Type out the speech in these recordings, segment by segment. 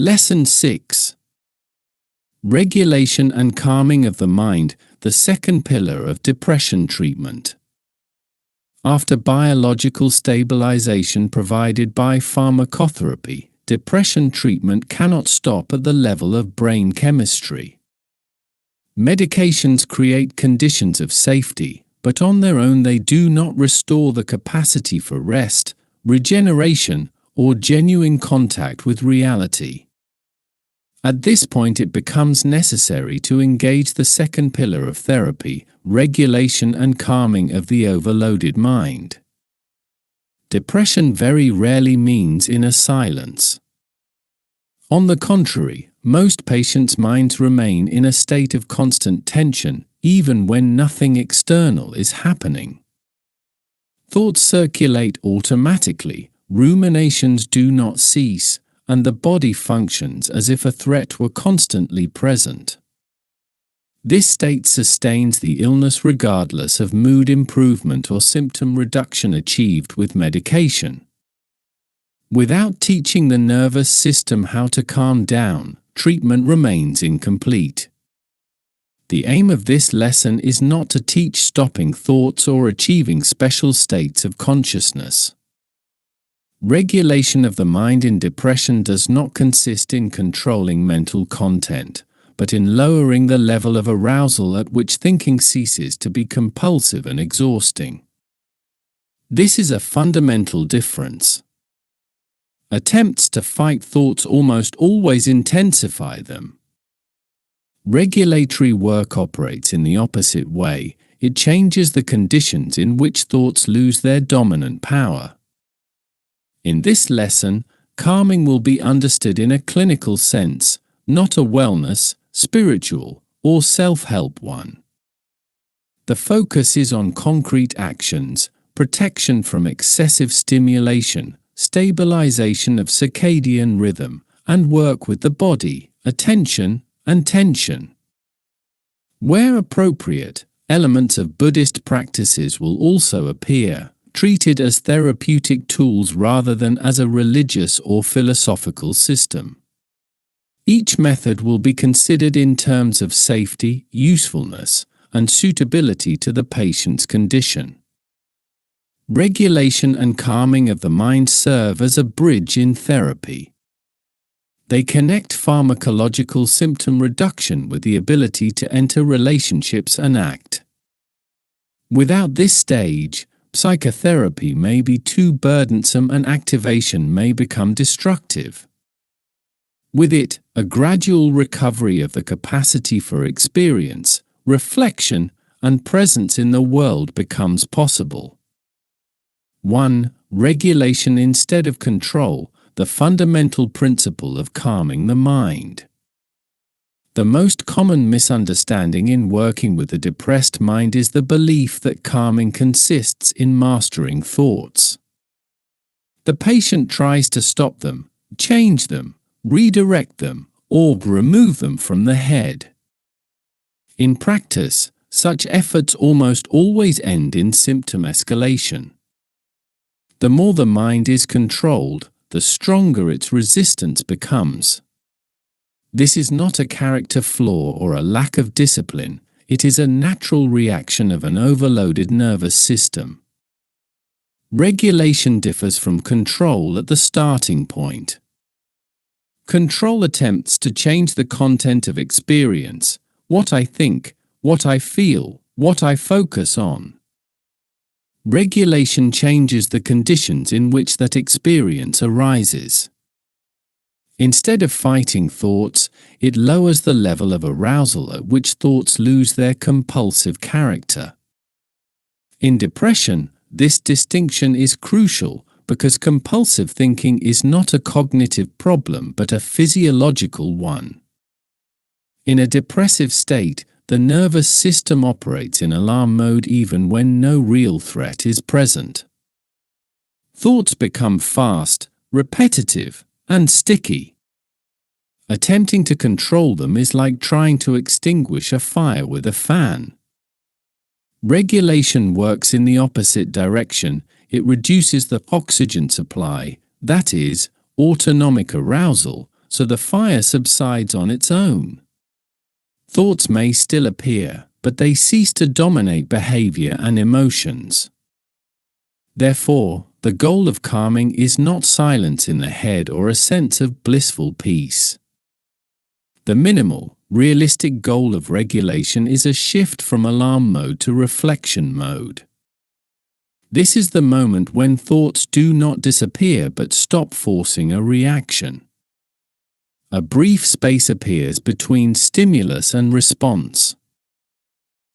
Lesson 6. Regulation and calming of the mind, the second pillar of depression treatment. After biological stabilization provided by pharmacotherapy, depression treatment cannot stop at the level of brain chemistry. Medications create conditions of safety, but on their own they do not restore the capacity for rest, regeneration, or genuine contact with reality. At this point it becomes necessary to engage the second pillar of therapy, regulation and calming of the overloaded mind. Depression very rarely means inner silence. On the contrary, most patients' minds remain in a state of constant tension, even when nothing external is happening. Thoughts circulate automatically, ruminations do not cease, and the body functions as if a threat were constantly present. This state sustains the illness regardless of mood improvement or symptom reduction achieved with medication. Without teaching the nervous system how to calm down, treatment remains incomplete. The aim of this lesson is not to teach stopping thoughts or achieving special states of consciousness. Regulation of the mind in depression does not consist in controlling mental content, but in lowering the level of arousal at which thinking ceases to be compulsive and exhausting. This is a fundamental difference. Attempts to fight thoughts almost always intensify them. Regulatory work operates in the opposite way. It changes the conditions in which thoughts lose their dominant power. In this lesson, calming will be understood in a clinical sense, not a wellness, spiritual, or self-help one. The focus is on concrete actions, protection from excessive stimulation, stabilization of circadian rhythm, and work with the body, attention, and tension. Where appropriate, elements of Buddhist practices will also appear, treated as therapeutic tools rather than as a religious or philosophical system. Each method will be considered in terms of safety, usefulness, and suitability to the patient's condition. Regulation and calming of the mind serve as a bridge in therapy. They connect pharmacological symptom reduction with the ability to enter relationships and act. Without this stage, psychotherapy may be too burdensome and activation may become destructive. With it, a gradual recovery of the capacity for experience, reflection, and presence in the world becomes possible. 1. Regulation instead of control, the fundamental principle of calming the mind. The most common misunderstanding in working with a depressed mind is the belief that calming consists in mastering thoughts. The patient tries to stop them, change them, redirect them, or remove them from the head. In practice, such efforts almost always end in symptom escalation. The more the mind is controlled, the stronger its resistance becomes. This is not a character flaw or a lack of discipline, it is a natural reaction of an overloaded nervous system. Regulation differs from control at the starting point. Control attempts to change the content of experience, what I think, what I feel, what I focus on. Regulation changes the conditions in which that experience arises. Instead of fighting thoughts, it lowers the level of arousal at which thoughts lose their compulsive character. In depression, this distinction is crucial because compulsive thinking is not a cognitive problem but a physiological one. In a depressive state, the nervous system operates in alarm mode even when no real threat is present. Thoughts become fast, repetitive, and sticky. Attempting to control them is like trying to extinguish a fire with a fan. Regulation works in the opposite direction. It reduces the oxygen supply, that is, autonomic arousal, so the fire subsides on its own. Thoughts may still appear, but they cease to dominate behavior and emotions. Therefore, the goal of calming is not silence in the head or a sense of blissful peace. The minimal, realistic goal of regulation is a shift from alarm mode to reflection mode. This is the moment when thoughts do not disappear but stop forcing a reaction. A brief space appears between stimulus and response.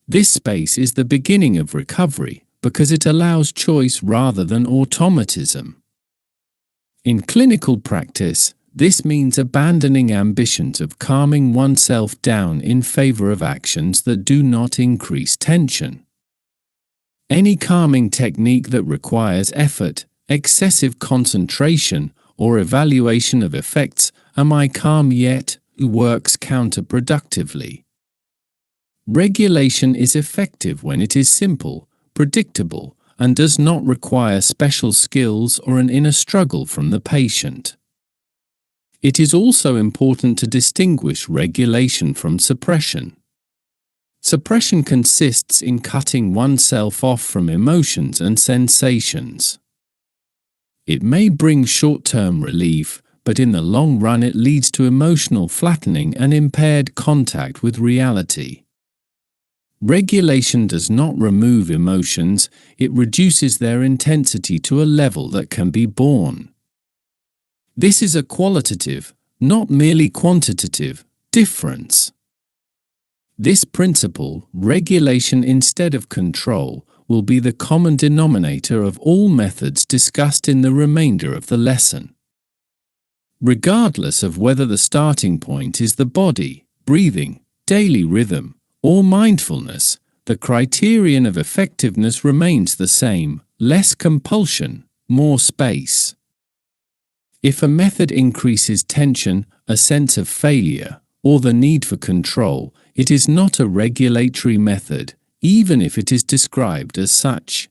This space is the beginning of recovery because it allows choice rather than automatism. In clinical practice, this means abandoning ambitions of calming oneself down in favor of actions that do not increase tension. Any calming technique that requires effort, excessive concentration, or evaluation of effects, "Am I calm yet?" works counterproductively. Regulation is effective when it is simple, predictable, and does not require special skills or an inner struggle from the patient. It is also important to distinguish regulation from suppression. Suppression consists in cutting oneself off from emotions and sensations. It may bring short-term relief, but in the long run it leads to emotional flattening and impaired contact with reality. Regulation does not remove emotions, it reduces their intensity to a level that can be borne. This is a qualitative, not merely quantitative, difference. This principle, regulation instead of control, will be the common denominator of all methods discussed in the remainder of the lesson. Regardless of whether the starting point is the body, breathing, daily rhythm, or mindfulness, the criterion of effectiveness remains the same: less compulsion, more space. If a method increases tension, a sense of failure, or the need for control, it is not a regulatory method, even if it is described as such.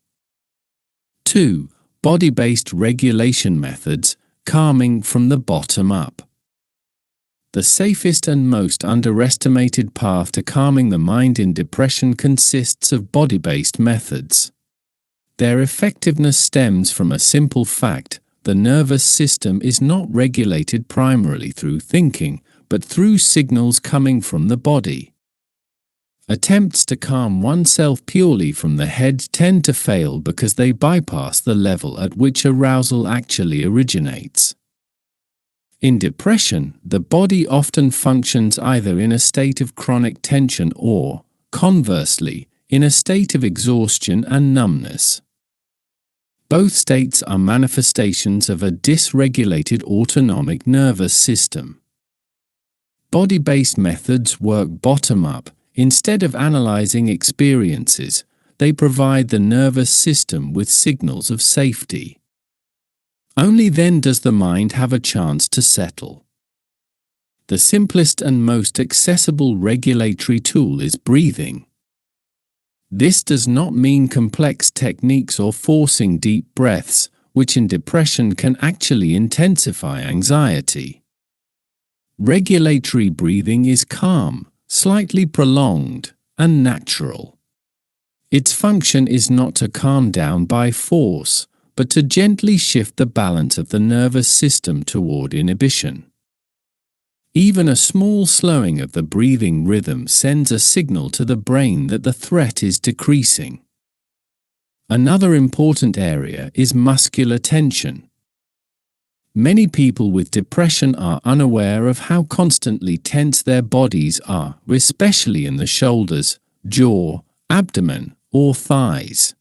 2. Body-based regulation methods, calming from the bottom up. The safest and most underestimated path to calming the mind in depression consists of body-based methods. Their effectiveness stems from a simple fact: the nervous system is not regulated primarily through thinking, but through signals coming from the body. Attempts to calm oneself purely from the head tend to fail because they bypass the level at which arousal actually originates. In depression, the body often functions either in a state of chronic tension or, conversely, in a state of exhaustion and numbness. Both states are manifestations of a dysregulated autonomic nervous system. Body-based methods work bottom-up. Instead of analyzing experiences, they provide the nervous system with signals of safety. Only then does the mind have a chance to settle. The simplest and most accessible regulatory tool is breathing. This does not mean complex techniques or forcing deep breaths, which in depression can actually intensify anxiety. Regulatory breathing is calm, slightly prolonged, and natural. Its function is not to calm down by force, but to gently shift the balance of the nervous system toward inhibition. Even a small slowing of the breathing rhythm sends a signal to the brain that the threat is decreasing. Another important area is muscular tension. Many people with depression are unaware of how constantly tense their bodies are, especially in the shoulders, jaw, abdomen, or thighs.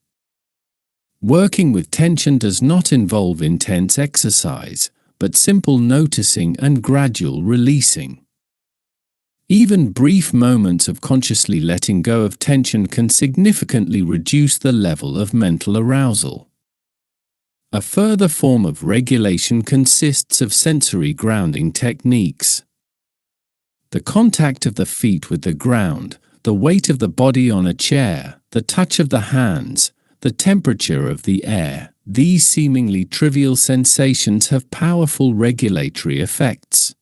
Working with tension does not involve intense exercise, but simple noticing and gradual releasing. Even brief moments of consciously letting go of tension can significantly reduce the level of mental arousal. A further form of regulation consists of sensory grounding techniques. The contact of the feet with the ground, the weight of the body on a chair, the touch of the hands, the temperature of the air, these seemingly trivial sensations have powerful regulatory effects.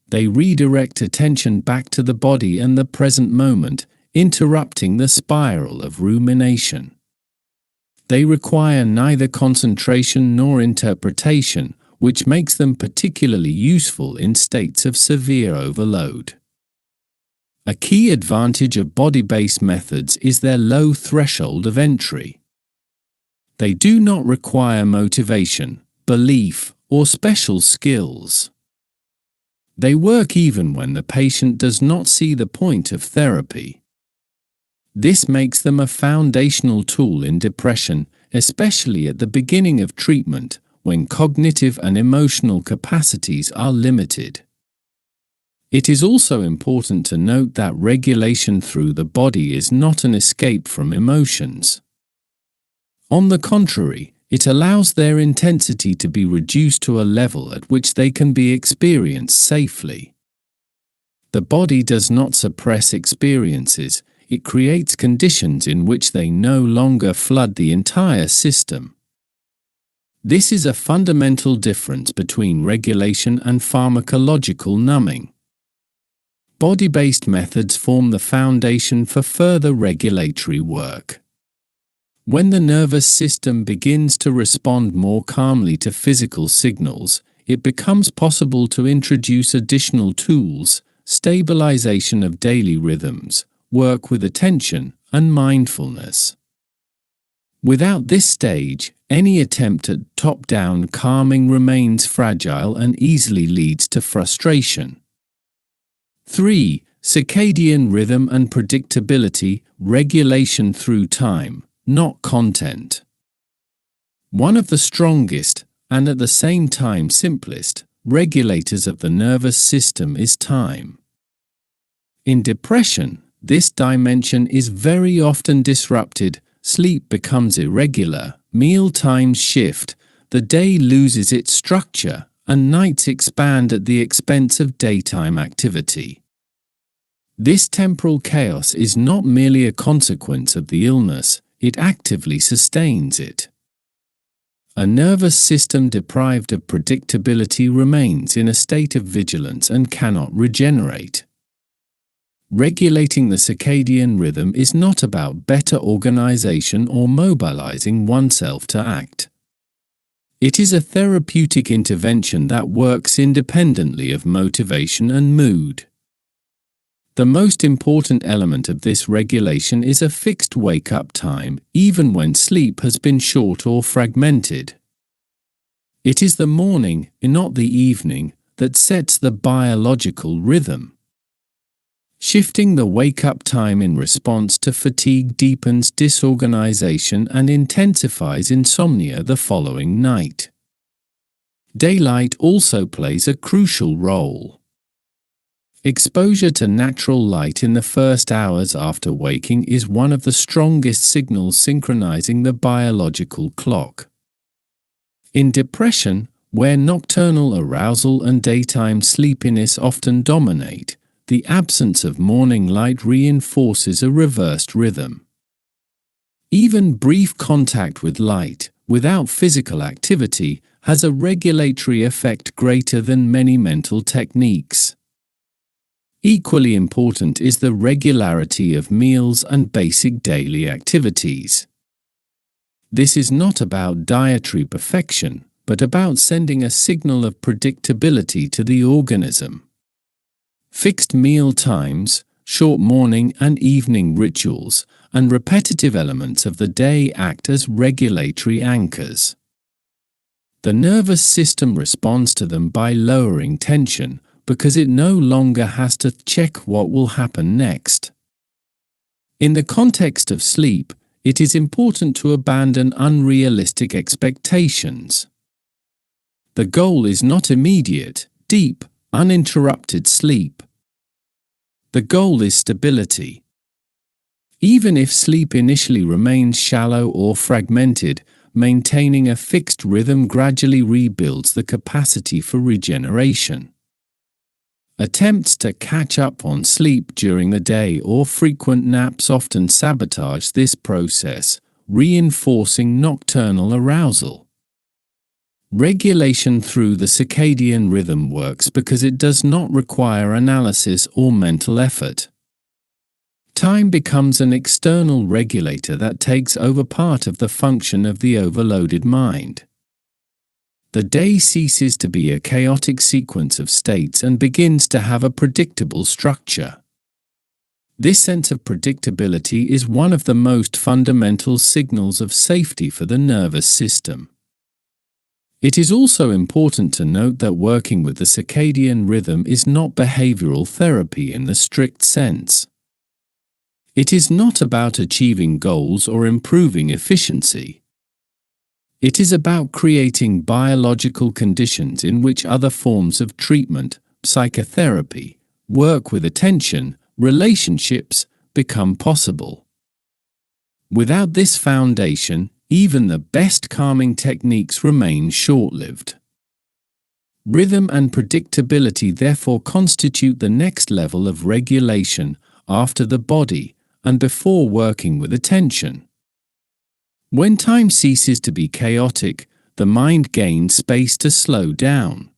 They redirect attention back to the body and the present moment, interrupting the spiral of rumination. They require neither concentration nor interpretation, which makes them particularly useful in states of severe overload. A key advantage of body-based methods is their low threshold of entry. They do not require motivation, belief, or special skills. They work even when the patient does not see the point of therapy. This makes them a foundational tool in depression, especially at the beginning of treatment, when cognitive and emotional capacities are limited. It is also important to note that regulation through the body is not an escape from emotions. On the contrary, it allows their intensity to be reduced to a level at which they can be experienced safely. The body does not suppress experiences, it creates conditions in which they no longer flood the entire system. This is a fundamental difference between regulation and pharmacological numbing. Body-based methods form the foundation for further regulatory work. When the nervous system begins to respond more calmly to physical signals, it becomes possible to introduce additional tools, stabilization of daily rhythms, work with attention, and mindfulness. Without this stage, any attempt at top-down calming remains fragile and easily leads to frustration. 3. Circadian rhythm and predictability, regulation through time, not content. One of the strongest, and at the same time simplest, regulators of the nervous system is time. In depression, this dimension is very often disrupted, sleep becomes irregular, meal times shift, the day loses its structure, and nights expand at the expense of daytime activity. This temporal chaos is not merely a consequence of the illness, it actively sustains it. A nervous system deprived of predictability remains in a state of vigilance and cannot regenerate. Regulating the circadian rhythm is not about better organization or mobilizing oneself to act. It is a therapeutic intervention that works independently of motivation and mood. The most important element of this regulation is a fixed wake-up time, even when sleep has been short or fragmented. It is the morning, not the evening, that sets the biological rhythm. Shifting the wake-up time in response to fatigue deepens disorganization and intensifies insomnia the following night. Daylight also plays a crucial role. Exposure to natural light in the first hours after waking is one of the strongest signals synchronizing the biological clock. In depression, where nocturnal arousal and daytime sleepiness often dominate, the absence of morning light reinforces a reversed rhythm. Even brief contact with light, without physical activity, has a regulatory effect greater than many mental techniques. Equally important is the regularity of meals and basic daily activities. This is not about dietary perfection, but about sending a signal of predictability to the organism. Fixed meal times, short morning and evening rituals, and repetitive elements of the day act as regulatory anchors. The nervous system responds to them by lowering tension, because it no longer has to check what will happen next. In the context of sleep, it is important to abandon unrealistic expectations. The goal is not immediate, deep, uninterrupted sleep. The goal is stability. Even if sleep initially remains shallow or fragmented, maintaining a fixed rhythm gradually rebuilds the capacity for regeneration. Attempts to catch up on sleep during the day or frequent naps often sabotage this process, reinforcing nocturnal arousal. Regulation through the circadian rhythm works because it does not require analysis or mental effort. Time becomes an external regulator that takes over part of the function of the overloaded mind. The day ceases to be a chaotic sequence of states and begins to have a predictable structure. This sense of predictability is one of the most fundamental signals of safety for the nervous system. It is also important to note that working with the circadian rhythm is not behavioral therapy in the strict sense. It is not about achieving goals or improving efficiency. It is about creating biological conditions in which other forms of treatment, psychotherapy, work with attention, relationships, become possible. Without this foundation, even the best calming techniques remain short-lived. Rhythm and predictability therefore constitute the next level of regulation after the body and before working with attention. When time ceases to be chaotic, the mind gains space to slow down.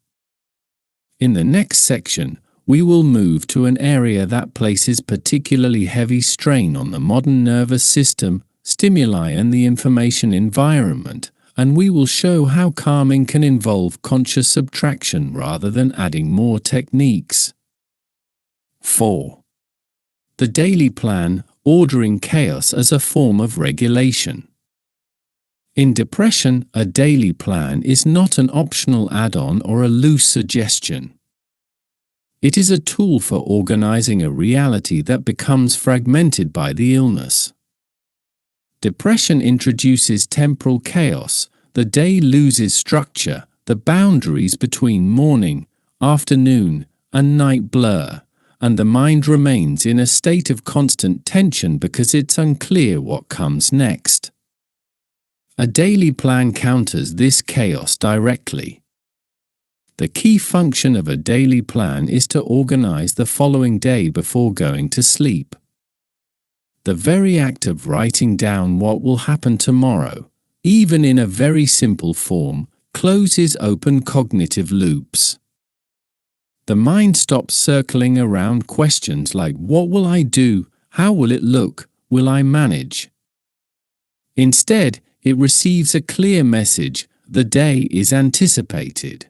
In the next section, we will move to an area that places particularly heavy strain on the modern nervous system, stimuli and the information environment, and we will show how calming can involve conscious subtraction rather than adding more techniques. 4. The daily plan, ordering chaos as a form of regulation. In depression, a daily plan is not an optional add-on or a loose suggestion. It is a tool for organizing a reality that becomes fragmented by the illness. Depression introduces temporal chaos, the day loses structure, the boundaries between morning, afternoon, and night blur, and the mind remains in a state of constant tension because it's unclear what comes next. A daily plan counters this chaos directly. The key function of a daily plan is to organize the following day before going to sleep. The very act of writing down what will happen tomorrow, even in a very simple form, closes open cognitive loops. The mind stops circling around questions like what will I do, how will it look, will I manage? Instead, it receives a clear message, the day is anticipated.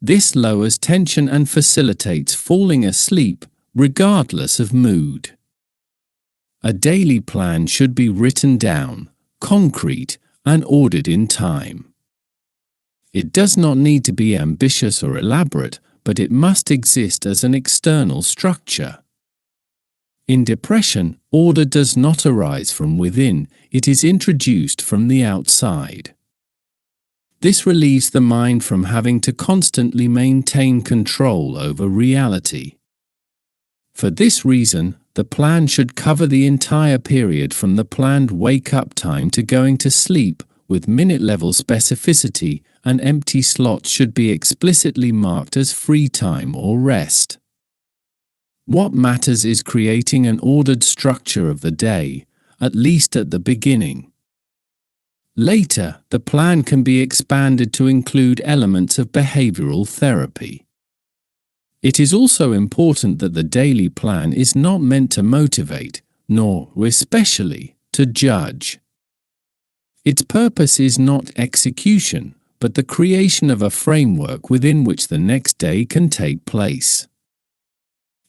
This lowers tension and facilitates falling asleep, regardless of mood. A daily plan should be written down, concrete, and ordered in time. It does not need to be ambitious or elaborate, but it must exist as an external structure. In depression, order does not arise from within, it is introduced from the outside. This relieves the mind from having to constantly maintain control over reality. For this reason, the plan should cover the entire period from the planned wake-up time to going to sleep, with minute-level specificity, and empty slots should be explicitly marked as free time or rest. What matters is creating an ordered structure of the day, at least at the beginning. Later, the plan can be expanded to include elements of behavioral therapy. It is also important that the daily plan is not meant to motivate, nor, especially, to judge. Its purpose is not execution, but the creation of a framework within which the next day can take place.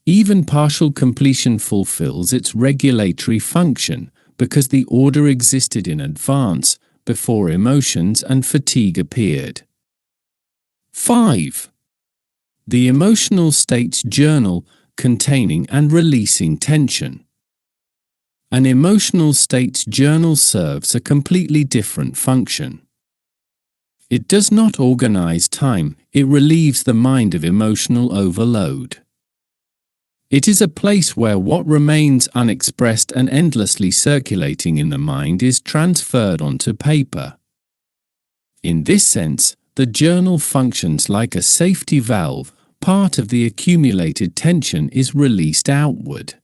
Even partial completion fulfills its regulatory function because the order existed in advance, before emotions and fatigue appeared. 5. The emotional states journal, containing and releasing tension. An emotional states journal serves a completely different function. It does not organize time, it relieves the mind of emotional overload. It is a place where what remains unexpressed and endlessly circulating in the mind is transferred onto paper. In this sense, the journal functions like a safety valve, part of the accumulated tension is released outward.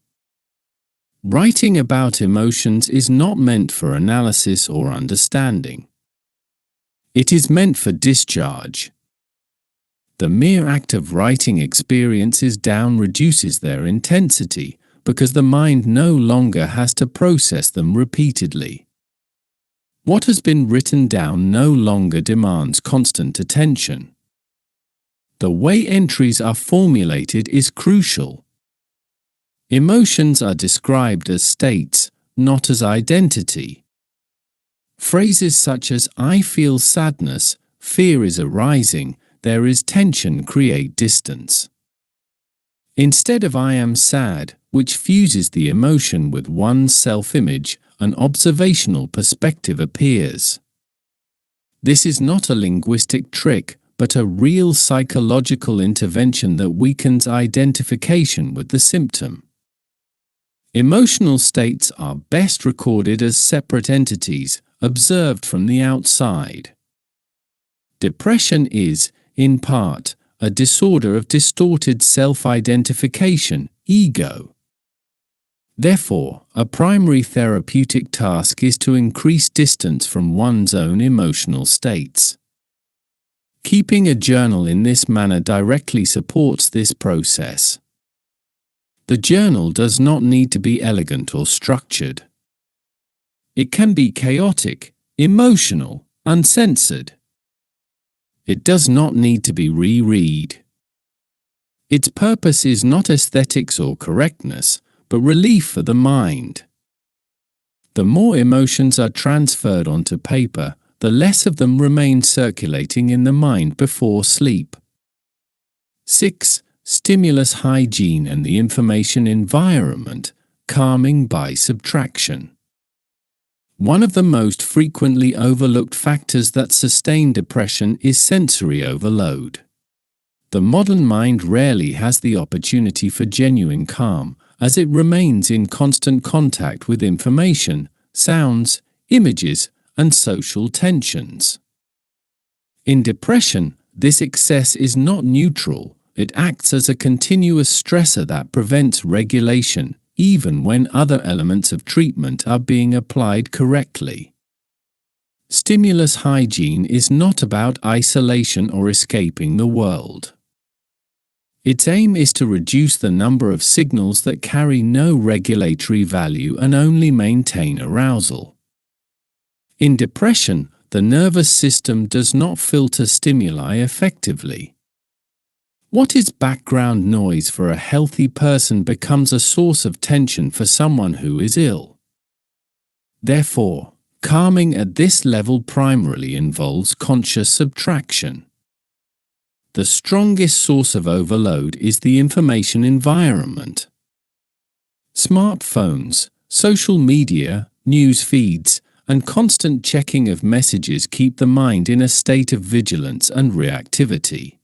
Writing about emotions is not meant for analysis or understanding. It is meant for discharge. The mere act of writing experiences down reduces their intensity, because the mind no longer has to process them repeatedly. What has been written down no longer demands constant attention. The way entries are formulated is crucial. Emotions are described as states, not as identity. Phrases such as "I feel sadness," "fear is arising," "there is tension" create distance. Instead of "I am sad," which fuses the emotion with one's self-image, an observational perspective appears. This is not a linguistic trick, but a real psychological intervention that weakens identification with the symptom. Emotional states are best recorded as separate entities, observed from the outside. Depression is, in part, a disorder of distorted self-identification, ego. Therefore, a primary therapeutic task is to increase distance from one's own emotional states. Keeping a journal in this manner directly supports this process. The journal does not need to be elegant or structured. It can be chaotic, emotional, uncensored. It does not need to be reread. Its purpose is not aesthetics or correctness, but relief for the mind. The more emotions are transferred onto paper, the less of them remain circulating in the mind before sleep. 6. Stimulus hygiene and the information environment, calming by subtraction. One of the most frequently overlooked factors that sustain depression is sensory overload. The modern mind rarely has the opportunity for genuine calm, as it remains in constant contact with information, sounds, images, and social tensions. In depression, this excess is not neutral. It acts as a continuous stressor that prevents regulation, even when other elements of treatment are being applied correctly. Stimulus hygiene is not about isolation or escaping the world. Its aim is to reduce the number of signals that carry no regulatory value and only maintain arousal. In depression, the nervous system does not filter stimuli effectively. What is background noise for a healthy person becomes a source of tension for someone who is ill. Therefore, calming at this level primarily involves conscious subtraction. The strongest source of overload is the information environment. Smartphones, social media, news feeds, and constant checking of messages keep the mind in a state of vigilance and reactivity.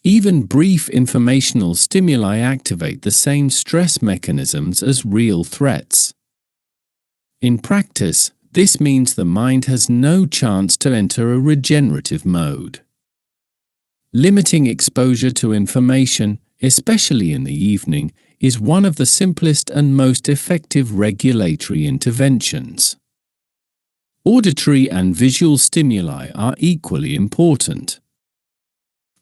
Even brief informational stimuli activate the same stress mechanisms as real threats. In practice, this means the mind has no chance to enter a regenerative mode. Limiting exposure to information, especially in the evening, is one of the simplest and most effective regulatory interventions. Auditory and visual stimuli are equally important.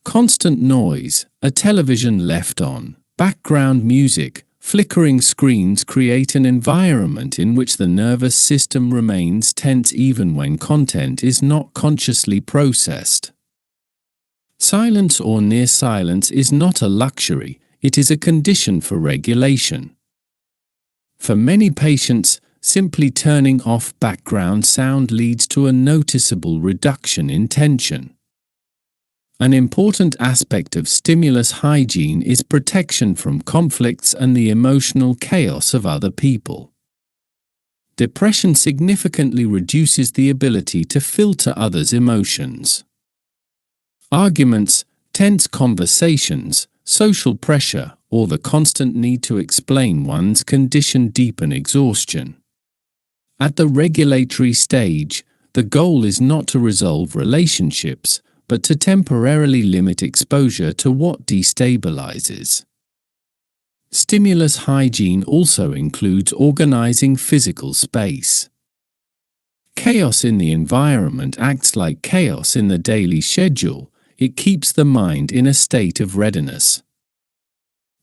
Constant noise, a television left on, background music, flickering screens create an environment in which the nervous system remains tense even when content is not consciously processed. Silence or near silence is not a luxury, it is a condition for regulation. For many patients, simply turning off background sound leads to a noticeable reduction in tension. An important aspect of stimulus hygiene is protection from conflicts and the emotional chaos of other people. Depression significantly reduces the ability to filter others' emotions. Arguments, tense conversations, social pressure, or the constant need to explain one's condition deepen exhaustion. At the regulatory stage, the goal is not to resolve relationships, but to temporarily limit exposure to what destabilizes. Stimulus hygiene also includes organizing physical space. Chaos in the environment acts like chaos in the daily schedule. It keeps the mind in a state of readiness.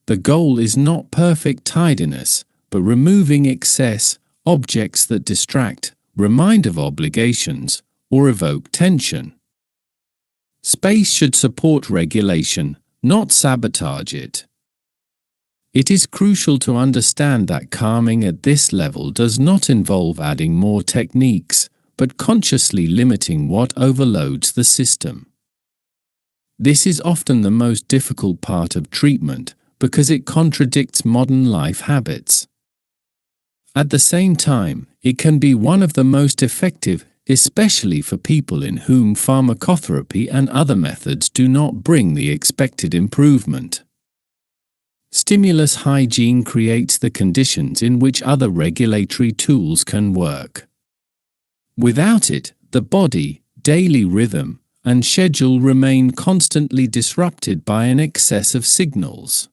The goal is not perfect tidiness, but removing excess, objects that distract, remind of obligations, or evoke tension. Space should support regulation, not sabotage it. It is crucial to understand that calming at this level does not involve adding more techniques, but consciously limiting what overloads the system. This is often the most difficult part of treatment because it contradicts modern life habits. At the same time, it can be one of the most effective, especially for people in whom pharmacotherapy and other methods do not bring the expected improvement. Stimulus hygiene creates the conditions in which other regulatory tools can work. Without it, the body, daily rhythm, and schedule remain constantly disrupted by an excess of signals.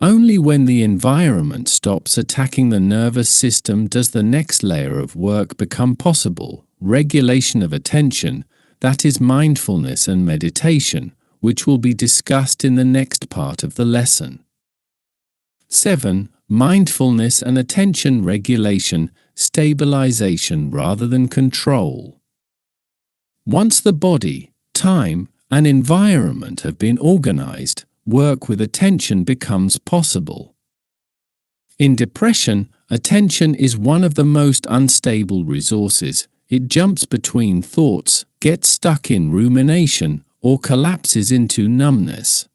Only when the environment stops attacking the nervous system does the next layer of work become possible: regulation of attention, that is mindfulness and meditation, which will be discussed in the next part of the lesson. 7. Mindfulness and attention regulation, stabilization rather than control. Once the body, time, and environment have been organized, work with attention becomes possible. In depression, attention is one of the most unstable resources. It jumps between thoughts, gets stuck in rumination, or collapses into numbness.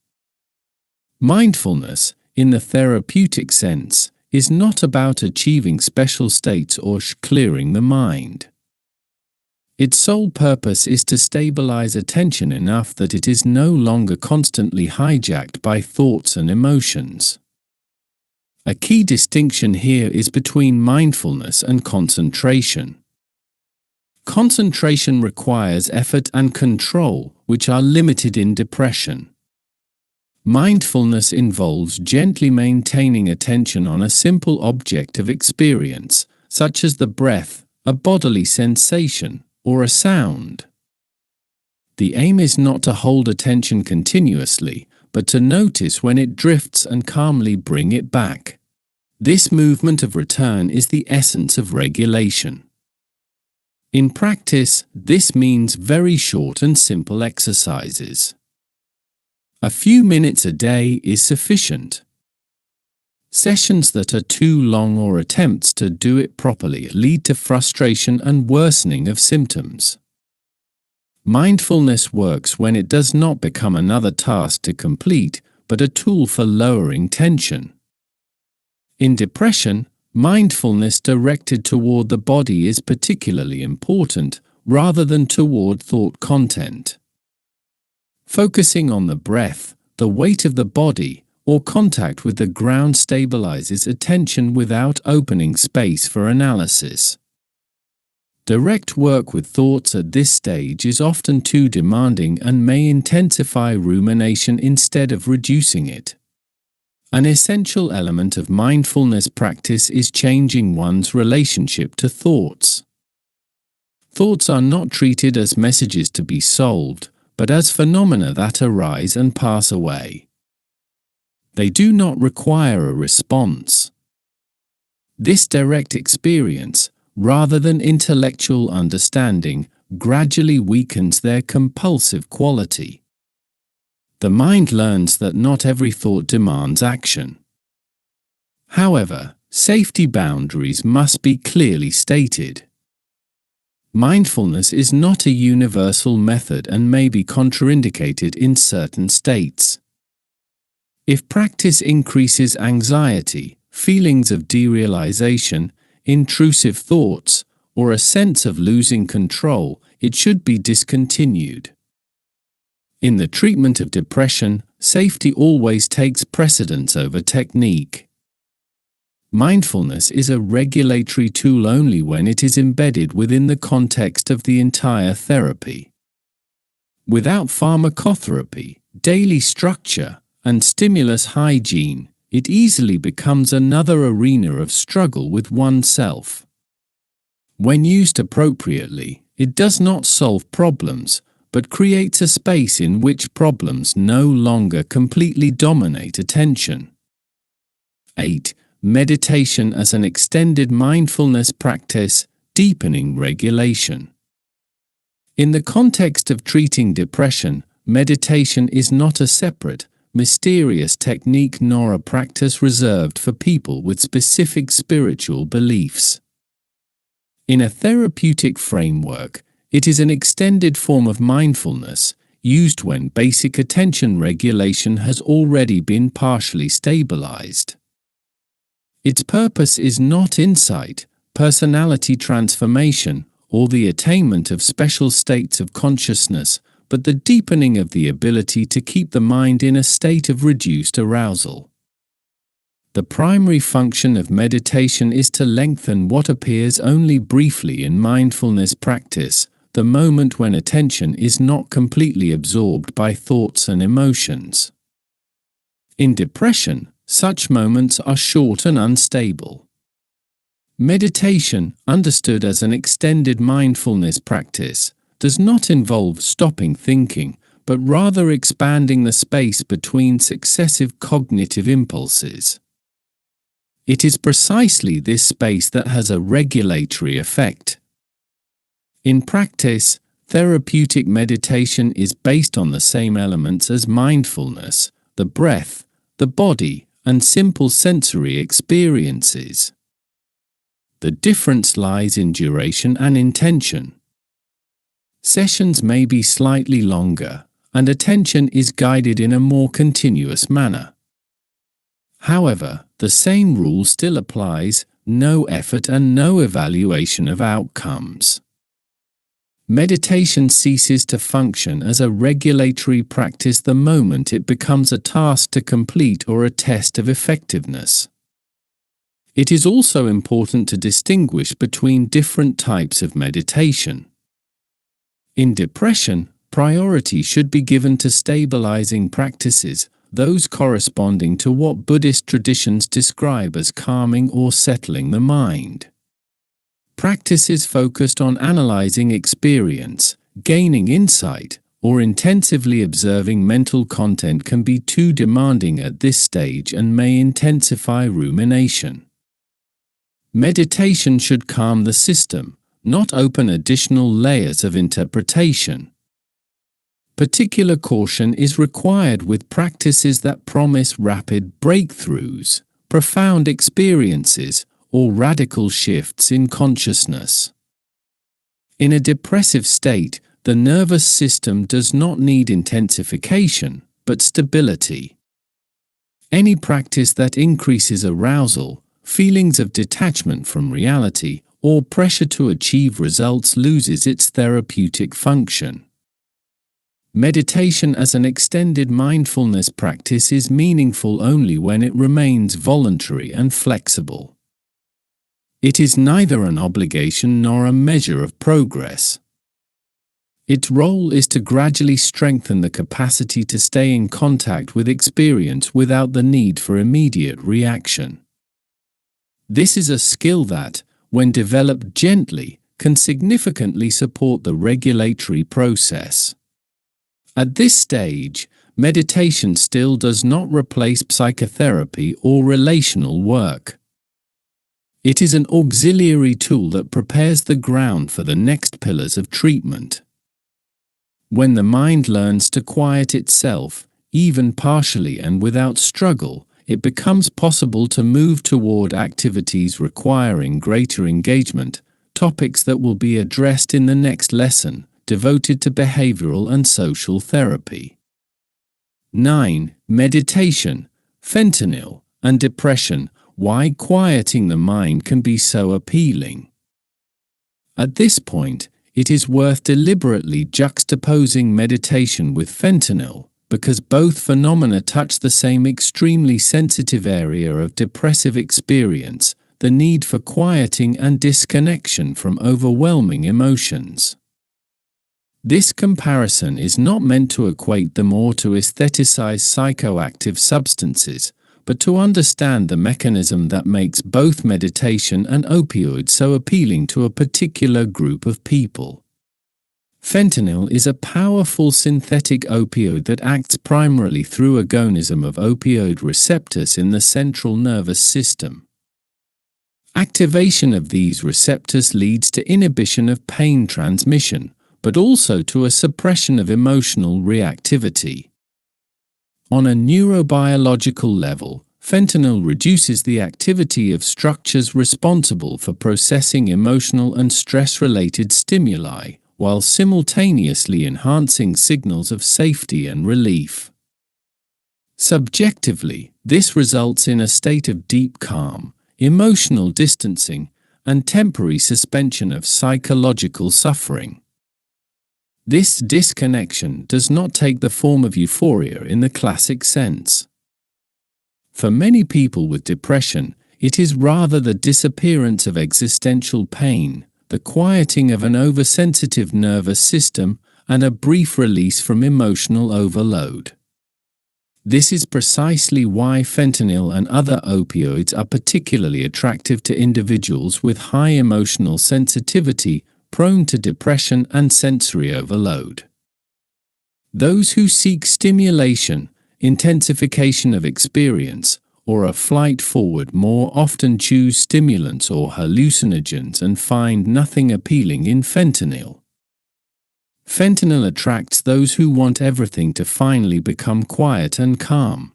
Mindfulness, in the therapeutic sense, is not about achieving special states or clearing the mind. Its sole purpose is to stabilize attention enough that it is no longer constantly hijacked by thoughts and emotions. A key distinction here is between mindfulness and concentration. Concentration requires effort and control, which are limited in depression. Mindfulness involves gently maintaining attention on a simple object of experience, such as the breath, a bodily sensation, or a sound. The aim is not to hold attention continuously, but to notice when it drifts and calmly bring it back. This movement of return is the essence of regulation. In practice, this means very short and simple exercises. A few minutes a day is sufficient. Sessions that are too long or attempts to do it properly lead to frustration and worsening of symptoms. Mindfulness works when it does not become another task to complete, but a tool for lowering tension. In depression, mindfulness directed toward the body is particularly important, rather than toward thought content. Focusing on the breath, the weight of the body, or contact with the ground stabilizes attention without opening space for analysis. Direct work with thoughts at this stage is often too demanding and may intensify rumination instead of reducing it. An essential element of mindfulness practice is changing one's relationship to thoughts. Thoughts are not treated as messages to be solved, but as phenomena that arise and pass away. They do not require a response. This direct experience, rather than intellectual understanding, gradually weakens their compulsive quality. The mind learns that not every thought demands action. However, safety boundaries must be clearly stated. Mindfulness is not a universal method and may be contraindicated in certain states. If practice increases anxiety, feelings of derealization, intrusive thoughts, or a sense of losing control, it should be discontinued. In the treatment of depression, safety always takes precedence over technique. Mindfulness is a regulatory tool only when it is embedded within the context of the entire therapy. Without pharmacotherapy, daily structure, and stimulus hygiene, it easily becomes another arena of struggle with oneself. When used appropriately, it does not solve problems, but creates a space in which problems no longer completely dominate attention. 8. Meditation as an extended mindfulness practice, deepening regulation. In the context of treating depression, meditation is not a separate, mysterious technique nor a practice reserved for people with specific spiritual beliefs. In a therapeutic framework, it is an extended form of mindfulness, used when basic attention regulation has already been partially stabilized. Its purpose is not insight, personality transformation, or the attainment of special states of consciousness, but the deepening of the ability to keep the mind in a state of reduced arousal. The primary function of meditation is to lengthen what appears only briefly in mindfulness practice, the moment when attention is not completely absorbed by thoughts and emotions. In depression, such moments are short and unstable. Meditation, understood as an extended mindfulness practice, does not involve stopping thinking, but rather expanding the space between successive cognitive impulses. It is precisely this space that has a regulatory effect. In practice, therapeutic meditation is based on the same elements as mindfulness, the breath, the body, and simple sensory experiences. The difference lies in duration and intention. Sessions may be slightly longer, and attention is guided in a more continuous manner. However, the same rule still applies: no effort and no evaluation of outcomes. Meditation ceases to function as a regulatory practice the moment it becomes a task to complete or a test of effectiveness. It is also important to distinguish between different types of meditation. In depression, priority should be given to stabilizing practices, those corresponding to what Buddhist traditions describe as calming or settling the mind. Practices focused on analyzing experience, gaining insight, or intensively observing mental content can be too demanding at this stage and may intensify rumination. Meditation should calm the system, not open additional layers of interpretation. Particular caution is required with practices that promise rapid breakthroughs, profound experiences, or radical shifts in consciousness. In a depressive state, the nervous system does not need intensification, but stability. Any practice that increases arousal, feelings of detachment from reality, or pressure to achieve results loses its therapeutic function. Meditation as an extended mindfulness practice is meaningful only when it remains voluntary and flexible. It is neither an obligation nor a measure of progress. Its role is to gradually strengthen the capacity to stay in contact with experience without the need for immediate reaction. This is a skill that, when developed gently, can significantly support the regulatory process. At this stage, meditation still does not replace psychotherapy or relational work. It is an auxiliary tool that prepares the ground for the next pillars of treatment. When the mind learns to quiet itself, even partially and without struggle, it becomes possible to move toward activities requiring greater engagement, topics that will be addressed in the next lesson, devoted to behavioral and social therapy. 9. Meditation, fentanyl, and depression: why quieting the mind can be so appealing. At this point, it is worth deliberately juxtaposing meditation with fentanyl, because both phenomena touch the same extremely sensitive area of depressive experience, the need for quieting and disconnection from overwhelming emotions. This comparison is not meant to equate them or to aestheticize psychoactive substances, but to understand the mechanism that makes both meditation and opioids so appealing to a particular group of people. Fentanyl is a powerful synthetic opioid that acts primarily through agonism of opioid receptors in the central nervous system. Activation of these receptors leads to inhibition of pain transmission, but also to a suppression of emotional reactivity. On a neurobiological level, fentanyl reduces the activity of structures responsible for processing emotional and stress-related stimuli, while simultaneously enhancing signals of safety and relief. Subjectively, this results in a state of deep calm, emotional distancing, and temporary suspension of psychological suffering. This disconnection does not take the form of euphoria in the classic sense. For many people with depression, it is rather the disappearance of existential pain, the quieting of an oversensitive nervous system, and a brief release from emotional overload. This is precisely why fentanyl and other opioids are particularly attractive to individuals with high emotional sensitivity, prone to depression and sensory overload. Those who seek stimulation, intensification of experience, or a flight forward more often choose stimulants or hallucinogens and find nothing appealing in fentanyl. Fentanyl attracts those who want everything to finally become quiet and calm.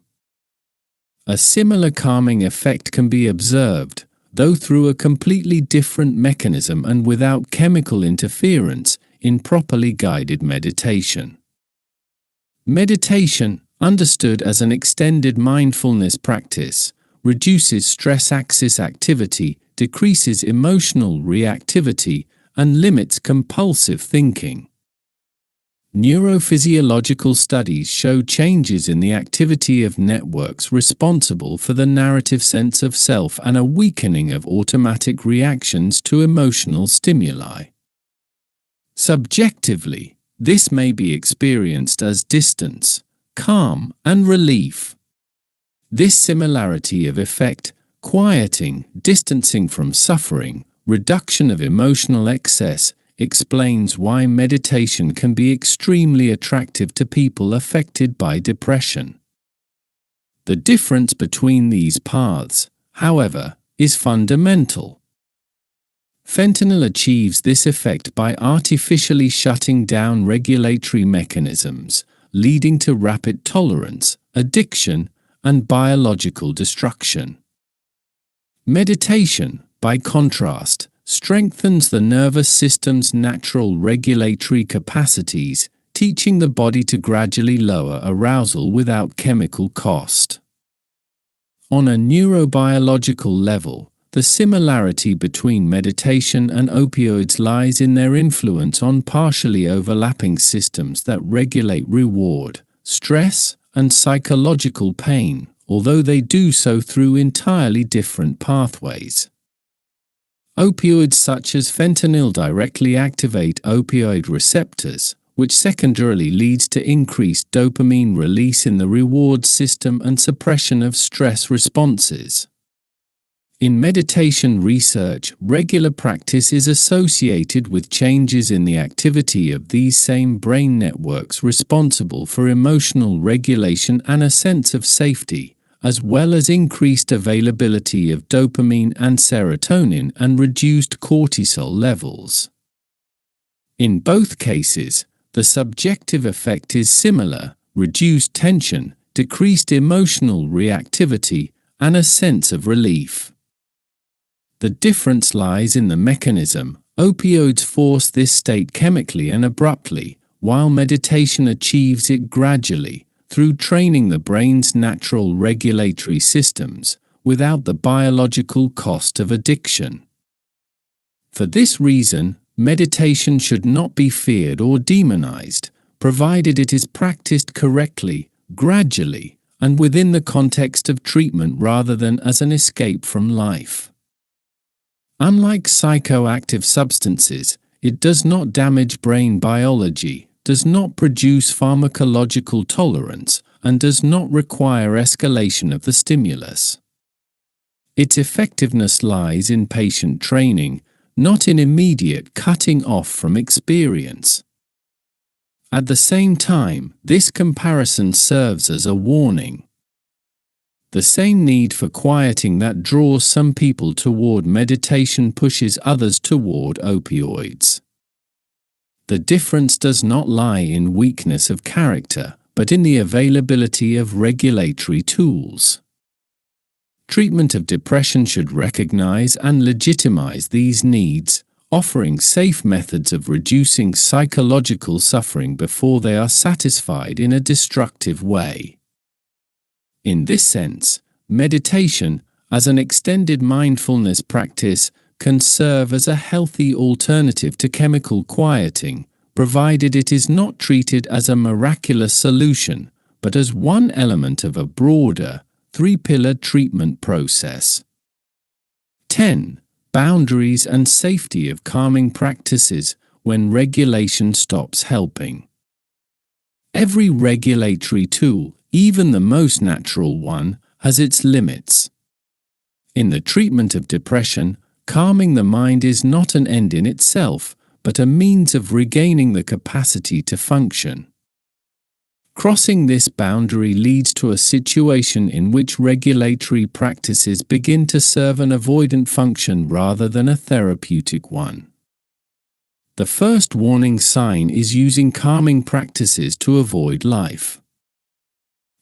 A similar calming effect can be observed, though through a completely different mechanism and without chemical interference, in properly guided meditation. Meditation, understood as an extended mindfulness practice, reduces stress axis activity, decreases emotional reactivity, and limits compulsive thinking. Neurophysiological studies show changes in the activity of networks responsible for the narrative sense of self and a weakening of automatic reactions to emotional stimuli. Subjectively, this may be experienced as distance, calm, and relief. This similarity of effect, quieting, distancing from suffering, reduction of emotional excess, explains why meditation can be extremely attractive to people affected by depression. The difference between these paths, however, is fundamental. Fentanyl achieves this effect by artificially shutting down regulatory mechanisms, leading to rapid tolerance, addiction, and biological destruction. Meditation, by contrast, strengthens the nervous system's natural regulatory capacities, teaching the body to gradually lower arousal without chemical cost. On a neurobiological level, the similarity between meditation and opioids lies in their influence on partially overlapping systems that regulate reward, stress, and psychological pain, although they do so through entirely different pathways. Opioids such as fentanyl directly activate opioid receptors, which secondarily leads to increased dopamine release in the reward system and suppression of stress responses. In meditation research, regular practice is associated with changes in the activity of these same brain networks responsible for emotional regulation and a sense of safety, as well as increased availability of dopamine and serotonin and reduced cortisol levels. In both cases, the subjective effect is similar: reduced tension, decreased emotional reactivity, and a sense of relief. The difference lies in the mechanism. Opioids force this state chemically and abruptly, while meditation achieves it gradually, through training the brain's natural regulatory systems, without the biological cost of addiction. For this reason, meditation should not be feared or demonized, provided it is practiced correctly, gradually, and within the context of treatment rather than as an escape from life. Unlike psychoactive substances, it does not damage brain biology, does not produce pharmacological tolerance, and does not require escalation of the stimulus. Its effectiveness lies in patient training, not in immediate cutting off from experience. At the same time, this comparison serves as a warning. The same need for quieting that draws some people toward meditation pushes others toward opioids. The difference does not lie in weakness of character, but in the availability of regulatory tools. Treatment of depression should recognize and legitimize these needs, offering safe methods of reducing psychological suffering before they are satisfied in a destructive way. In this sense, meditation, as an extended mindfulness practice, can serve as a healthy alternative to chemical quieting, provided it is not treated as a miraculous solution, but as one element of a broader, three-pillar treatment process. 10. Boundaries and safety of calming practices when regulation stops helping. Every regulatory tool, even the most natural one, has its limits. In the treatment of depression, calming the mind is not an end in itself, but a means of regaining the capacity to function. Crossing this boundary leads to a situation in which regulatory practices begin to serve an avoidant function rather than a therapeutic one. The first warning sign is using calming practices to avoid life.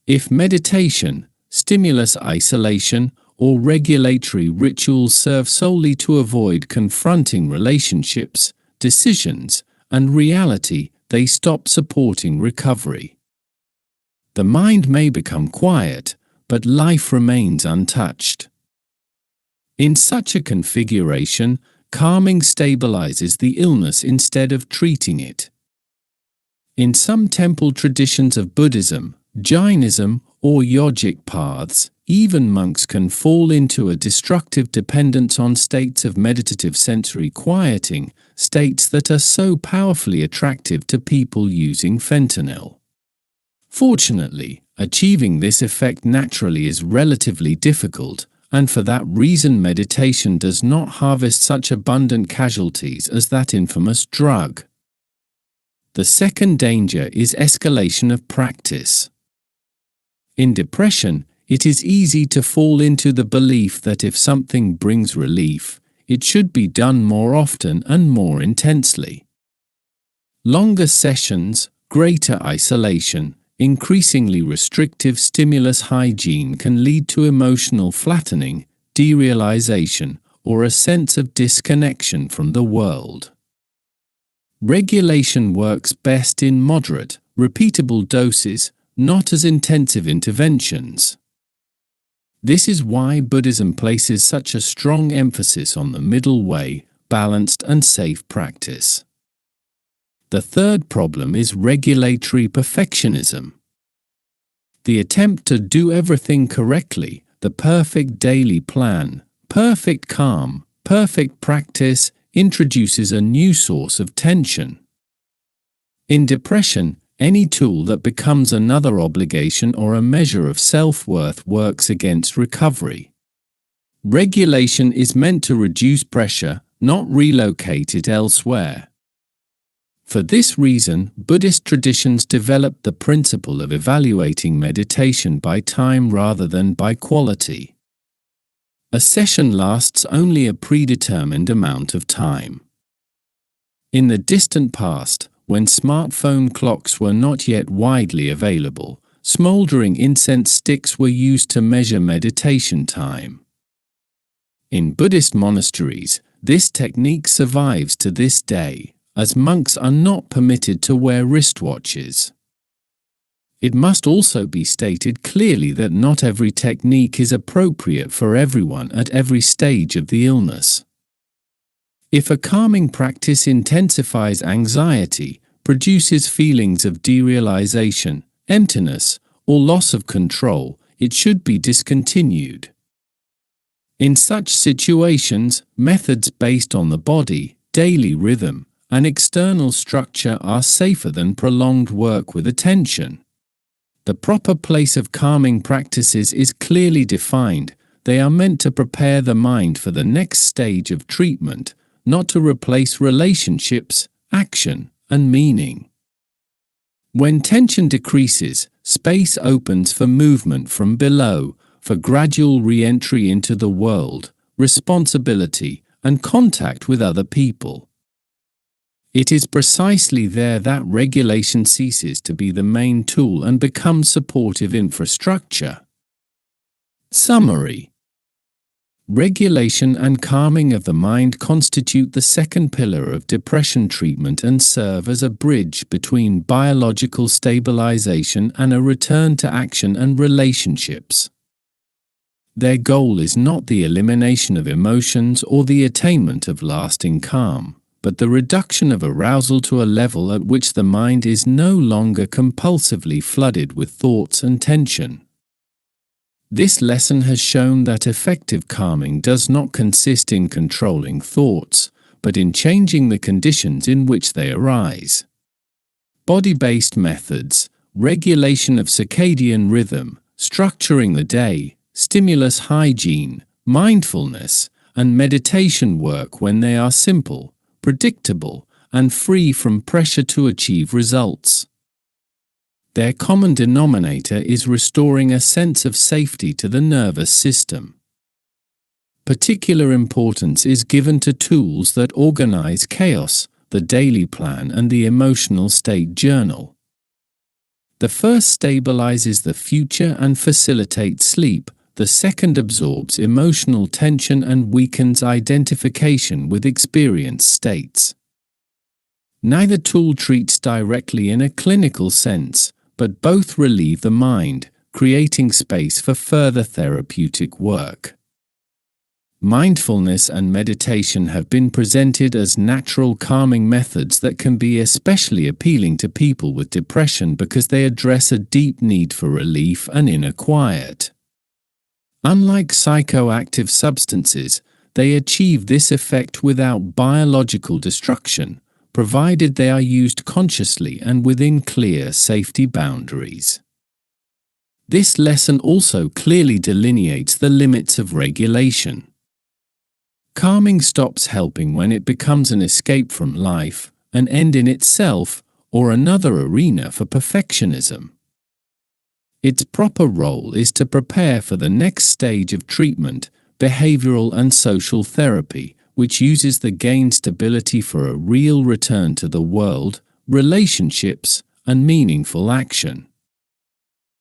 If meditation, stimulus isolation, or regulatory rituals serve solely to avoid confronting relationships, decisions, and reality, they stop supporting recovery. The mind may become quiet, but life remains untouched. In such a configuration, calming stabilizes the illness instead of treating it. In some temple traditions of Buddhism, Jainism, or yogic paths, even monks can fall into a destructive dependence on states of meditative sensory quieting, states that are so powerfully attractive to people using fentanyl. Fortunately, achieving this effect naturally is relatively difficult, and for that reason meditation does not harvest such abundant casualties as that infamous drug. The second danger is escalation of practice. In depression, it is easy to fall into the belief that if something brings relief, it should be done more often and more intensely. Longer sessions, greater isolation, increasingly restrictive stimulus hygiene can lead to emotional flattening, derealization, or a sense of disconnection from the world. Regulation works best in moderate, repeatable doses, not as intensive interventions. This is why Buddhism places such a strong emphasis on the middle way, balanced and safe practice. The third problem is regulatory perfectionism. The attempt to do everything correctly, the perfect daily plan, perfect calm, perfect practice, introduces a new source of tension. In depression, any tool that becomes another obligation or a measure of self-worth works against recovery. Regulation is meant to reduce pressure, not relocate it elsewhere. For this reason, Buddhist traditions developed the principle of evaluating meditation by time rather than by quality. A session lasts only a predetermined amount of time. In the distant past, when smartphone clocks were not yet widely available, smoldering incense sticks were used to measure meditation time. In Buddhist monasteries, this technique survives to this day, as monks are not permitted to wear wristwatches. It must also be stated clearly that not every technique is appropriate for everyone at every stage of the illness. If a calming practice intensifies anxiety, produces feelings of derealization, emptiness, or loss of control, it should be discontinued. In such situations, methods based on the body, daily rhythm, and external structure are safer than prolonged work with attention. The proper place of calming practices is clearly defined. They are meant to prepare the mind for the next stage of treatment, not to replace relationships, action, and meaning. When tension decreases, space opens for movement from below, for gradual re-entry into the world, responsibility, and contact with other people. It is precisely there that regulation ceases to be the main tool and becomes supportive infrastructure. Summary: regulation and calming of the mind constitute the second pillar of depression treatment and serve as a bridge between biological stabilization and a return to action and relationships. Their goal is not the elimination of emotions or the attainment of lasting calm, but the reduction of arousal to a level at which the mind is no longer compulsively flooded with thoughts and tension. This lesson has shown that effective calming does not consist in controlling thoughts, but in changing the conditions in which they arise. Body-based methods, regulation of circadian rhythm, structuring the day, stimulus hygiene, mindfulness, and meditation work when they are simple, predictable, and free from pressure to achieve results. Their common denominator is restoring a sense of safety to the nervous system. Particular importance is given to tools that organize chaos, the daily plan, and the emotional state journal. The first stabilizes the future and facilitates sleep. The second absorbs emotional tension and weakens identification with experienced states. Neither tool treats directly in a clinical sense, but both relieve the mind, creating space for further therapeutic work. Mindfulness and meditation have been presented as natural calming methods that can be especially appealing to people with depression because they address a deep need for relief and inner quiet. Unlike psychoactive substances, they achieve this effect without biological destruction, provided they are used consciously and within clear safety boundaries. This lesson also clearly delineates the limits of regulation. Calming stops helping when it becomes an escape from life, an end in itself, or another arena for perfectionism. Its proper role is to prepare for the next stage of treatment, behavioral and social therapy, which uses the gained stability for a real return to the world, relationships, and meaningful action.